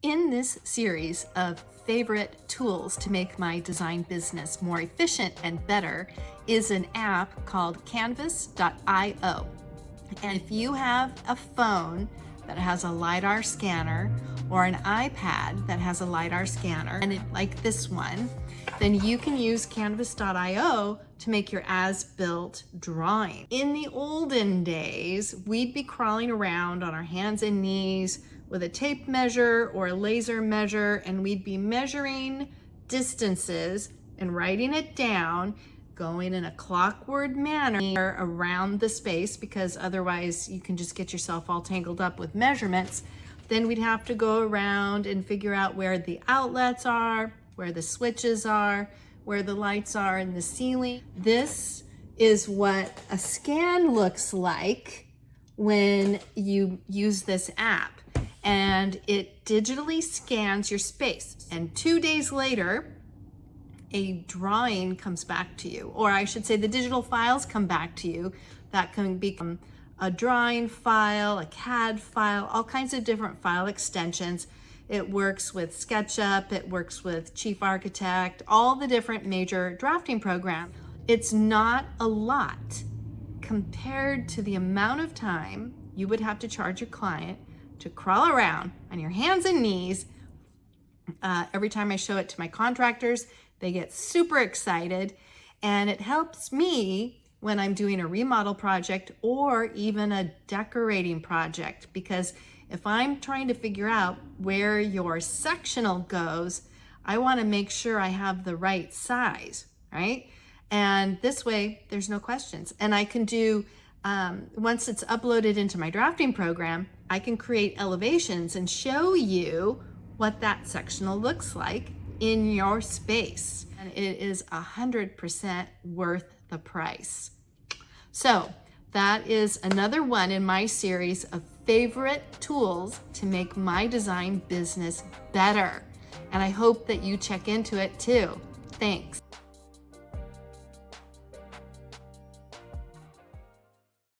In this series of favorite tools to make my design business more efficient and better is an app called canvas.io. And if you have a phone that has a LiDAR scanner or an iPad that has a LiDAR scanner, like this one, then you can use canvas.io to make your as-built drawing. In the olden days, we'd be crawling around on our hands and knees with a tape measure or a laser measure, and we'd be measuring distances and writing it down, going in a clockwork manner around the space, because otherwise you can just get yourself all tangled up with measurements. Then we'd have to go around and figure out where the outlets are, where the switches are, where the lights are in the ceiling. This is what a scan looks like when you use this app. And it digitally scans your space. And 2 days later, a drawing comes back to you, or I should say the digital files come back to you. That can become a drawing file, a CAD file, all kinds of different file extensions. It works with SketchUp, it works with Chief Architect, all the different major drafting programs. It's not a lot compared to the amount of time you would have to charge your client to crawl around on your hands and knees. Every time I show it to my contractors, they get super excited, and it helps me when I'm doing a remodel project or even a decorating project, because if I'm trying to figure out where your sectional goes, I want to make sure I have the right size, right? And this way there's no questions. And I can do, once it's uploaded into my drafting program, I can create elevations and show you what that sectional looks like in your space. And it is 100% worth the price. So that is another one in my series of favorite tools to make my design business better. And I hope that you check into it too. Thanks.